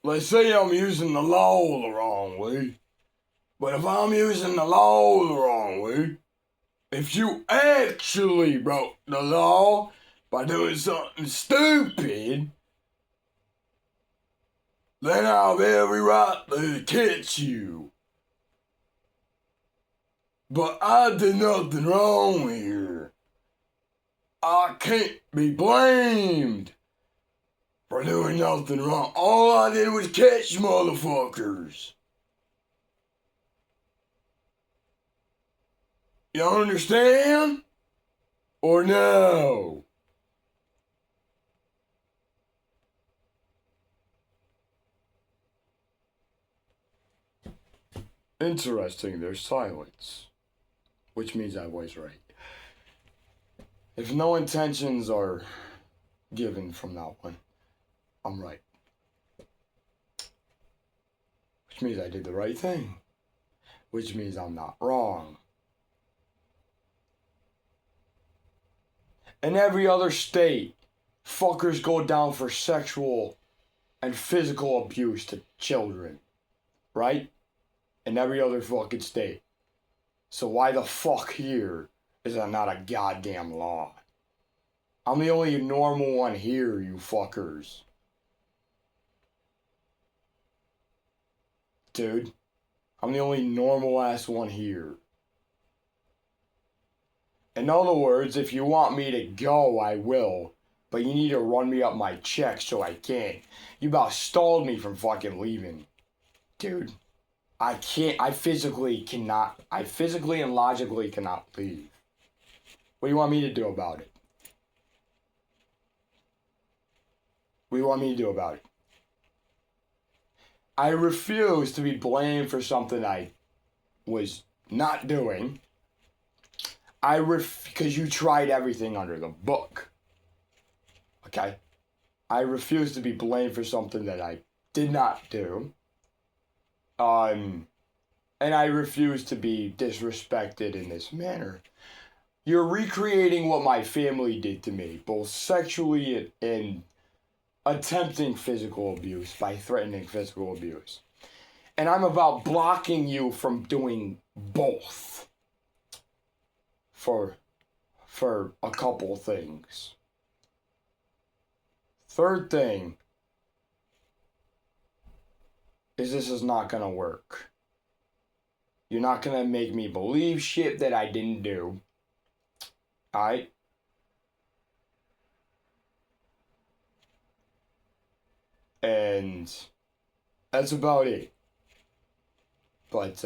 let's say I'm using the law the wrong way. But if I'm using the law the wrong way, if you actually broke the law by doing something stupid, then I have every right to catch you. But I did nothing wrong here. I can't be blamed for doing nothing wrong. All I did was catch motherfuckers. You understand? Or no? Interesting, there's silence. Which means I was right. If no intentions are given from that one, I'm right. Which means I did the right thing. Which means I'm not wrong. In every other state, fuckers go down for sexual and physical abuse to children. Right? In every other fucking state. So why the fuck here is that not a goddamn law? I'm the only normal one here, you fuckers. Dude, I'm the only normal ass one here. In other words, if you want me to go, I will. But you need to run me up my check so I can. You about stalled me from fucking leaving. Dude, I physically and logically cannot leave. What do you want me to do about it? What do you want me to do about it? I refuse to be blamed for something I was not doing. Because you tried everything under the book. Okay? I refuse to be blamed for something that I did not do. And I refuse to be disrespected in this manner. You're recreating what my family did to me, both sexually and attempting physical abuse by threatening physical abuse. And I'm about blocking you from doing both for a couple things. Third thing is this is not gonna work. You're not gonna make me believe shit that I didn't do. Alright? And that's about it. But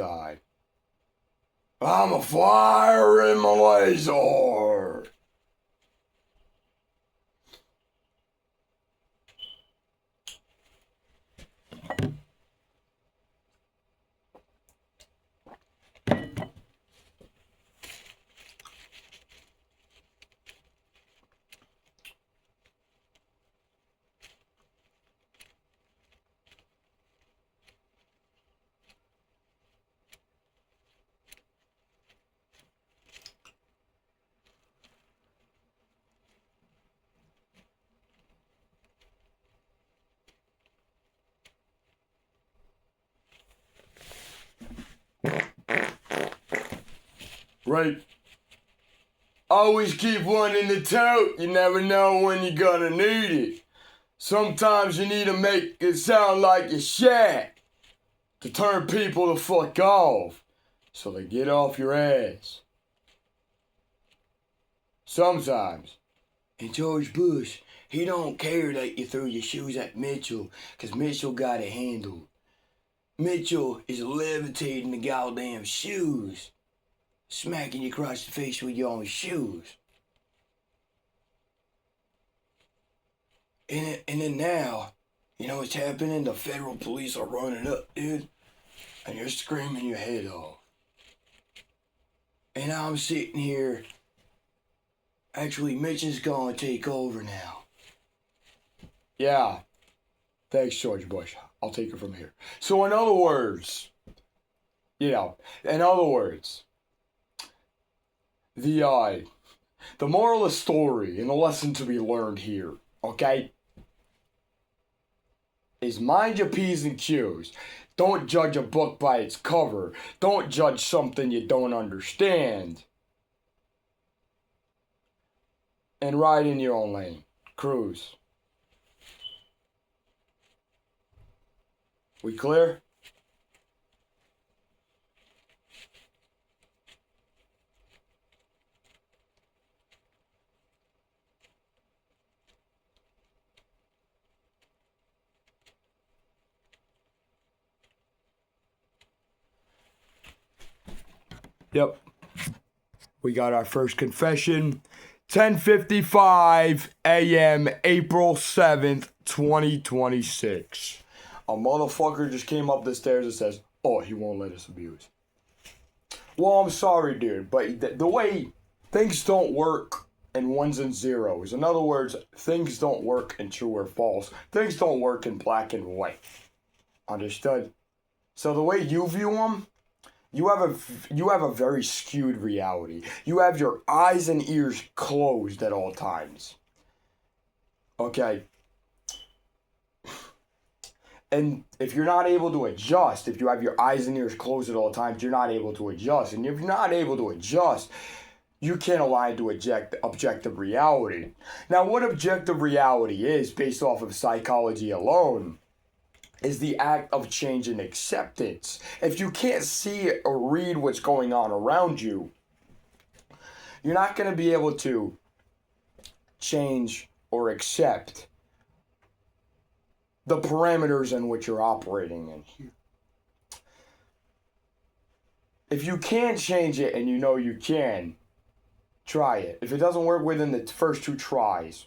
I'm a fire in my laser. Right? Always keep one in the tote. You never know when you're gonna need it. Sometimes you need to make it sound like you're shit to turn people the fuck off so they get off your ass. Sometimes. And George Bush, he don't care that you threw your shoes at Mitchell, because Mitchell got it handled. Mitchell is levitating the goddamn shoes, smacking you across the face with your own shoes. And then now, you know what's happening? The federal police are running up, dude. And you're screaming your head off. And I'm sitting here. Actually, Mitch is gonna take over now. Yeah. Thanks, George Bush. I'll take it from here. So in other words, the moral of the story and the lesson to be learned here, okay? is mind your P's and Q's. Don't judge a book by its cover. Don't judge something you don't understand. And ride in your own lane. Cruise. We clear? Yep. We got our first confession. 10:55 a.m. April 7th, 2026. A motherfucker just came up the stairs and says, oh, he won't let us abuse. Well, I'm sorry, dude, but the way things don't work in ones and zeros. In other words, things don't work in true or false. Things don't work in black and white. Understood? So the way you view them, you have a very skewed reality. You have your eyes and ears closed at all times. Okay? And if you're not able to adjust, if you have your eyes and ears closed at all times, you're not able to adjust. And if you're not able to adjust, you can't align to objective reality. Now, what objective reality is, based off of psychology alone, is the act of change and acceptance. If you can't see or read what's going on around you, you're not going to be able to change or accept the parameters in which you're operating in here. If you can change it and you know you can, try it. If it doesn't work within the first 2 tries,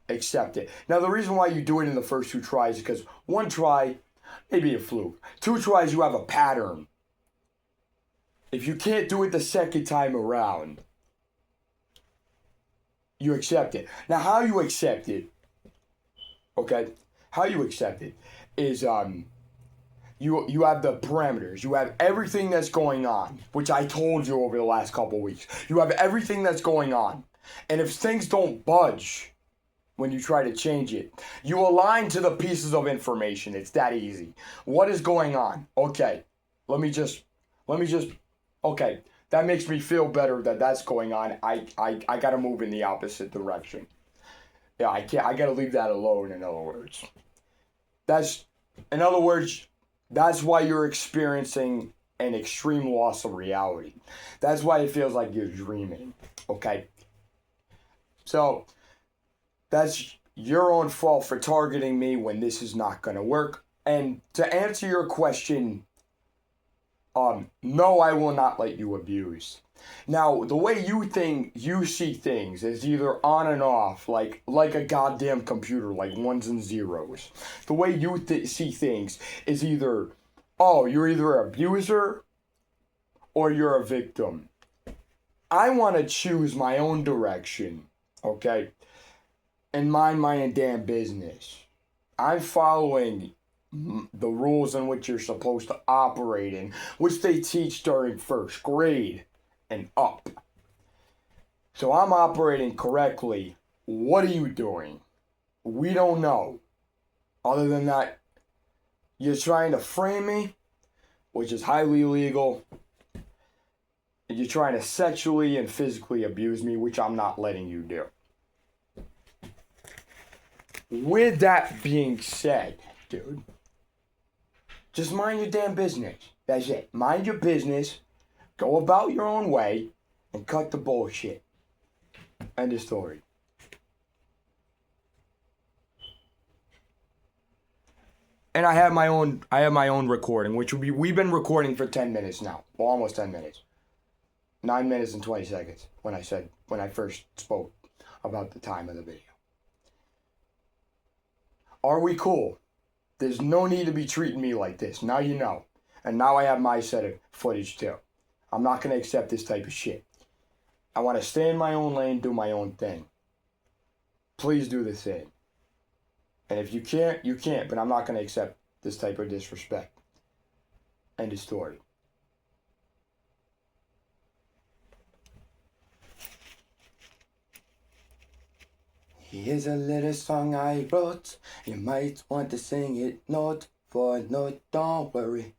accept it. Now, the reason why you do it in the first 2 tries is because 1 try, maybe a fluke. 2 tries, you have a pattern. If you can't do it the second time around, you accept it. Now, how you accept it, okay? How you accept it is you have the parameters. You have everything that's going on, which I told you over the last couple weeks. You have everything that's going on. And if things don't budge when you try to change it, you align to the pieces of information. It's that easy. What is going on? Okay, let me just, okay, that makes me feel better that that's going on. I got to move in the opposite direction. Yeah, I got to leave that alone, in other words. In other words, that's why you're experiencing an extreme loss of reality. That's why it feels like you're dreaming, okay? So, that's your own fault for targeting me when this is not going to work. And to answer your question, no, I will not let you abuse. Now, the way you see things is either on and off, like a goddamn computer, like ones and zeros. The way you see things is either, oh, you're either an abuser or you're a victim. I want to choose my own direction, okay? And mind my own damn business. I'm following the rules in which you're supposed to operate in, which they teach during first grade and up. So I'm operating correctly. What are you doing? We don't know. Other than that, you're trying to frame me, which is highly illegal. And you're trying to sexually and physically abuse me, which I'm not letting you do. With that being said, dude, just mind your damn business. That's it. Mind your business. Go about your own way and cut the bullshit. End of story. And I have my own recording, which we've been recording for 10 minutes now. Well, almost 10 minutes. 9 minutes and 20 seconds when I first spoke about the time of the video. Are we cool? There's no need to be treating me like this. Now you know. And now I have my set of footage too. I'm not going to accept this type of shit. I want to stay in my own lane, do my own thing. Please do the same. And if you can't, you can't. But I'm not going to accept this type of disrespect. End of story. Here's a little song I wrote. You might want to sing it note for note. Don't worry.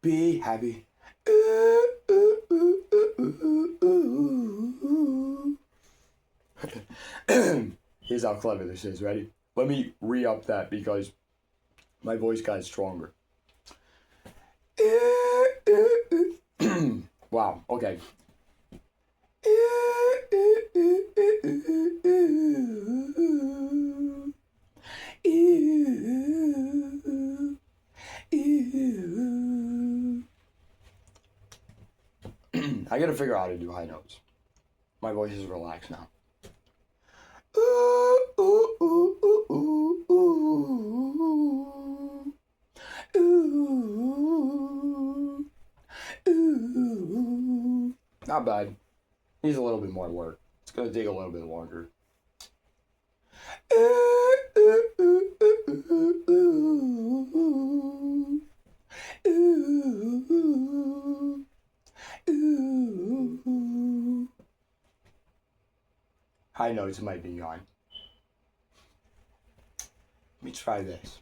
Be happy. Ooh, ooh, ooh, ooh, ooh, ooh. Here's how clever this is. Ready? Let me re-up that because my voice got stronger. Wow, okay. I gotta figure out how to do high notes. My voice is relaxed now. Not bad. Needs a little bit more work. It's gonna take a little bit longer. High notes might be gone. Let me try this.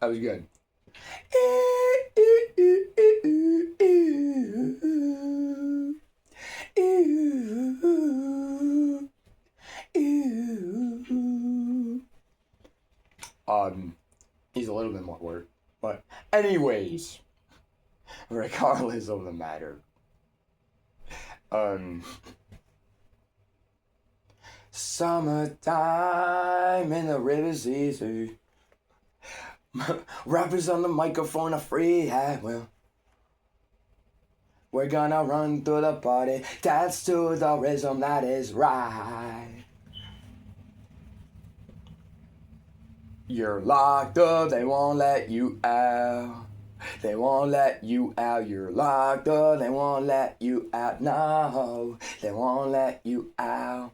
That was good. Needs a little bit more work. But anyways, regardless of the matter. Summertime in the river's easy. Rappers on the microphone are free at will. We're gonna run through the party, dance to the rhythm that is right. You're locked up, they won't let you out. They won't let you out, you're locked up, they won't let you out. No, they won't let you out.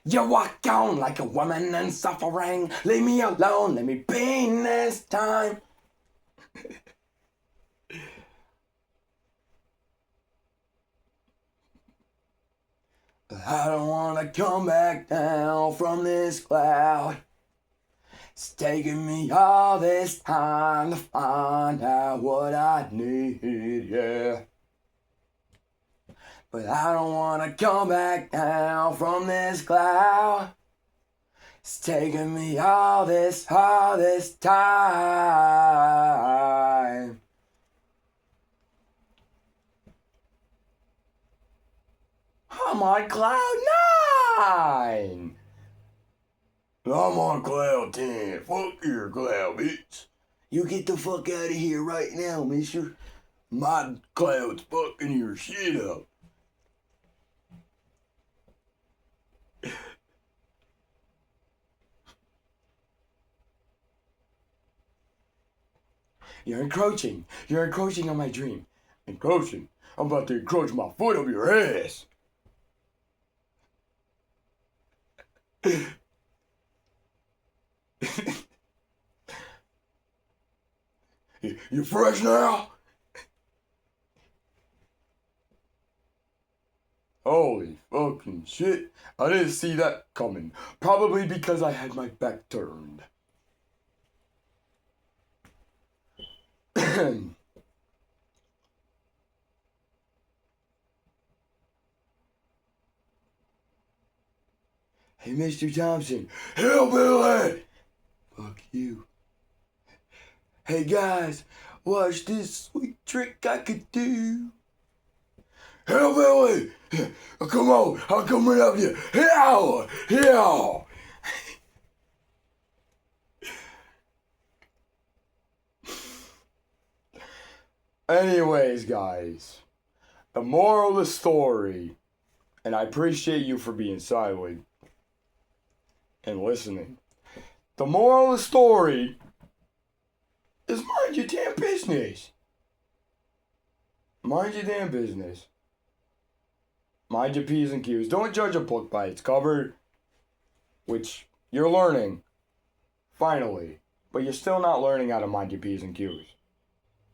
You walk on like a woman in suffering. Leave me alone, let me be in this time. I don't wanna come back down from this cloud. It's taking me all this time to find out what I need, yeah. But I don't wanna come back down from this cloud. It's taking me all this time. I'm on cloud 9. I'm on cloud 10. Fuck your cloud, bitch. You get the fuck out of here right now, mister. My cloud's fucking your shit up. You're encroaching. You're encroaching on my dream. Encroaching? I'm about to encroach my foot up your ass. You fresh now? Holy fucking shit. I didn't see that coming. Probably because I had my back turned. Hey, Mr. Thompson. Hillbilly! Fuck you. Hey, guys. Watch this sweet trick I could do. Hillbilly! Come on. I'm coming up here. Here! Here! Anyways, guys. The moral of the story, and I appreciate you for being silent and listening. The moral of the story Just mind your damn business. Mind your damn business. Mind your P's and Q's. Don't judge a book by its cover, which you're learning, finally. But you're still not learning how to mind your P's and Q's.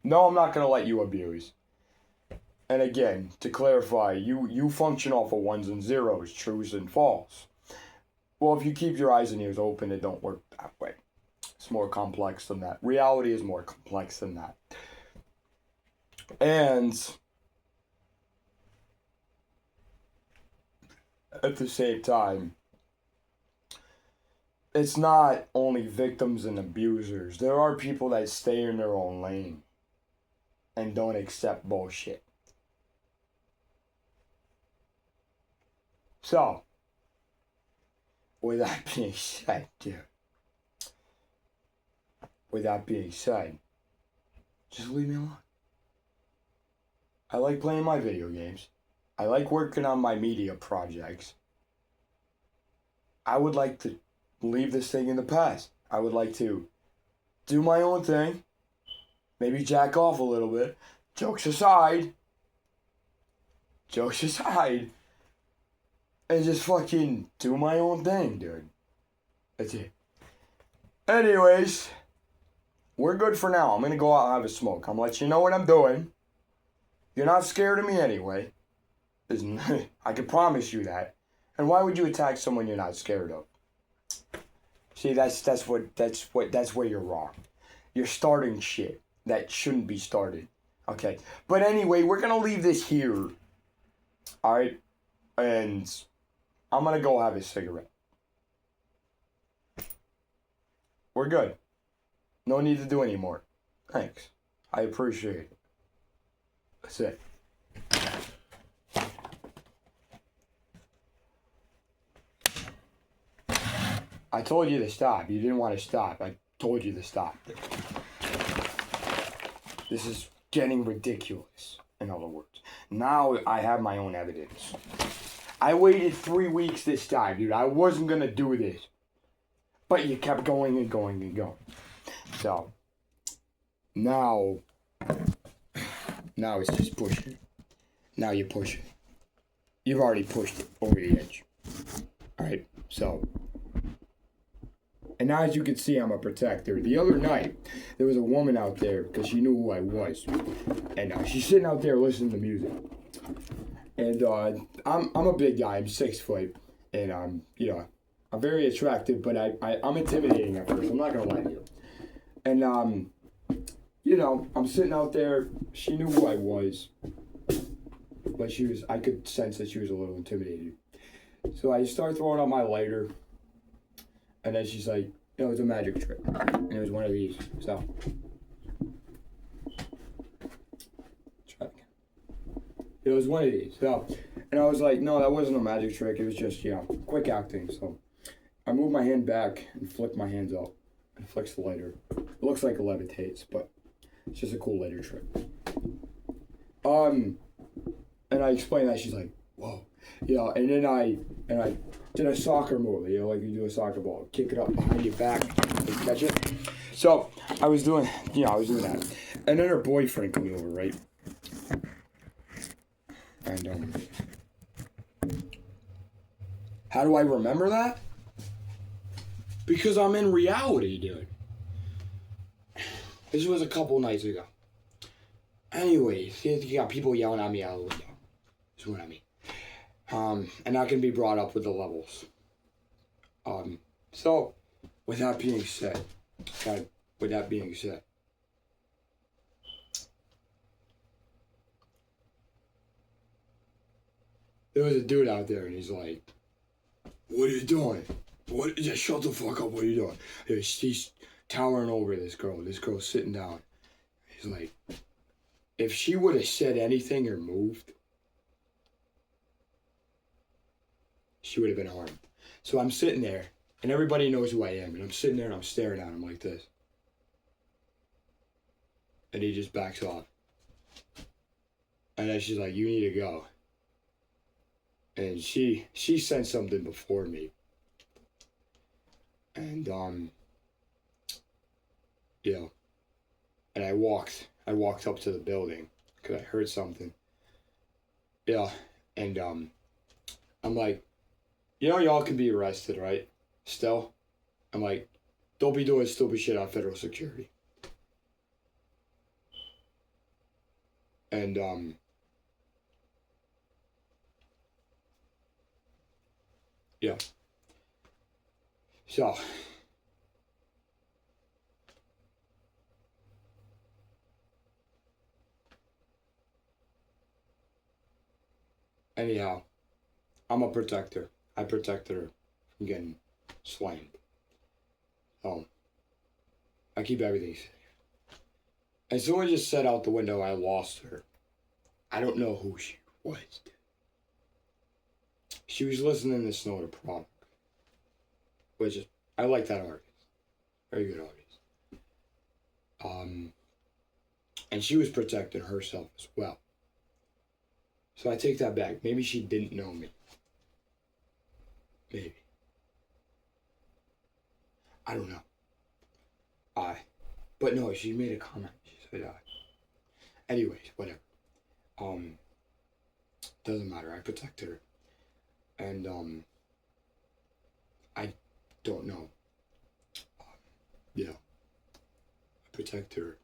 No, I'm not going to let you abuse. And again, to clarify, you function off of ones and zeros, trues and false. Well, if you keep your eyes and ears open, it don't work that way. It's more complex than that. Reality is more complex than that. And at the same time, it's not only victims and abusers. There are people that stay in their own lane and don't accept bullshit. So, with that being said, just leave me alone. I like playing my video games. I like working on my media projects. I would like to leave this thing in the past. I would like to do my own thing. Maybe jack off a little bit. Jokes aside. And just fucking do my own thing, dude. That's it. Anyways, we're good for now. I'm gonna go out and have a smoke. I'm gonna let you know what I'm doing. You're not scared of me anyway. I can promise you that. And why would you attack someone you're not scared of? See, that's where you're wrong. You're starting shit that shouldn't be started. Okay. But anyway, we're gonna leave this here. Alright? And I'm gonna go have a cigarette. We're good. No need to do any more. Thanks. I appreciate it. That's it. I told you to stop. You didn't want to stop. I told you to stop. This is getting ridiculous, in other words. Now I have my own evidence. I waited 3 weeks this time, dude. I wasn't going to do this. But you kept going and going and going. So, now it's just pushing. Now you're pushing. You've already pushed it over the edge. Alright, so. And now as you can see, I'm a protector. The other night, there was a woman out there, because she knew who I was. And she's sitting out there listening to music. And I'm a big guy. I'm 6 foot. And I'm very attractive, but I'm intimidating at first. I'm not going to lie to you. And, I'm sitting out there. She knew who I was. But I could sense that she was a little intimidated. So I start throwing out my lighter. And then she's like, it was a magic trick. And it was one of these. So, try again. It was one of these. So, and I was like, no, that wasn't a magic trick. It was just, quick acting. So, I move my hand back and flick my hands up. And flicks the lighter. It looks like it levitates, but it's just a cool lighter trick. And I explained that. She's like, whoa. And then I did a soccer move, like you do a soccer ball. Kick it up behind your back and catch it. So, I was doing that. And then her boyfriend comes over, right? And, how do I remember that? Because I'm in reality, dude. This was a couple nights ago. Anyways, you got people yelling at me out of the window. That's what I mean. And that can be brought up with the levels. So, with that being said, there was a dude out there and he's like, what are you doing? Just shut the fuck up, what are you doing? He's towering over this girl. This girl's sitting down. He's like, if she would have said anything or moved, she would have been harmed. So I'm sitting there, and everybody knows who I am, and I'm sitting there and I'm staring at him like this. And he just backs off. And then she's like, you need to go. And she sent something before me. And, and I walked up to the building because I heard something. Yeah, and I'm like, y'all can be arrested, right? Still, I'm like, don't be doing stupid shit on federal security. And yeah. So anyhow, I'm a protector. I protected her from getting slammed. I keep everything safe. And someone just said out the window I lost her. I don't know who she was. She was listening to Snow the Product, which is, I like that artist. Very good artist. And she was protecting herself as well. So I take that back. Maybe she didn't know me. Maybe. I don't know. But no, she made a comment. She said, anyways, whatever. Doesn't matter. I protected her. And, I don't know. I protected her.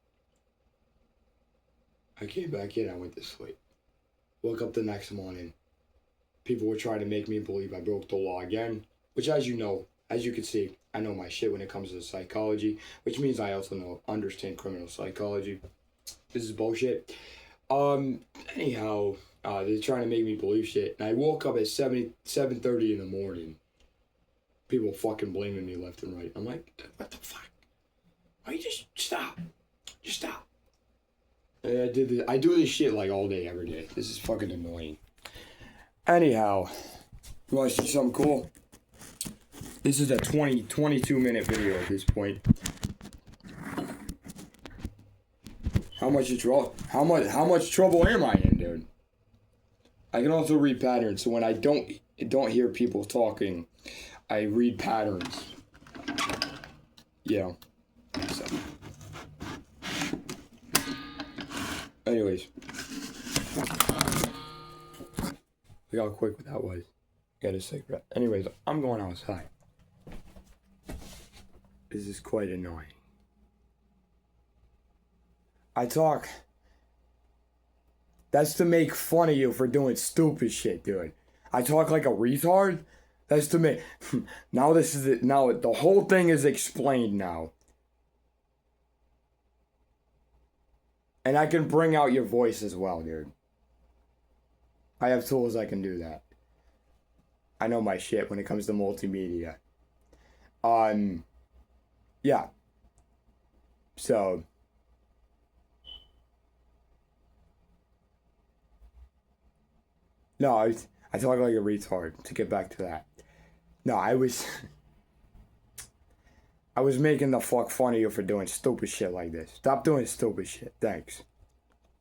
I came back in, I went to sleep. Woke up the next morning. People were trying to make me believe I broke the law again, which as you can see, I know my shit when it comes to psychology, which means I also understand criminal psychology. This is bullshit. Anyhow, they're trying to make me believe shit, and I woke up at 7:30 in the morning. People fucking blaming me left and right. I'm like, what the fuck? Why you just stop? Just stop. And I do this shit like all day, every day. This is fucking annoying. Anyhow, you want to see something cool? This is a 22 minute video at this point. How much trouble am I in, dude? I can also read patterns, so when I don't hear people talking, I read patterns. Yeah. So. Anyways. Look how quick that was. Got a cigarette. Anyways, I'm going outside. This is quite annoying. I talk. That's to make fun of you for doing stupid shit, dude. I talk like a retard? That's to make. Now this is it. Now the whole thing is explained now. And I can bring out your voice as well, dude. I have tools I can do that. I know my shit when it comes to multimedia. Yeah. So. No, I talk like a retard, to get back to that. No, I was making the fuck fun of you for doing stupid shit like this. Stop doing stupid shit. Thanks.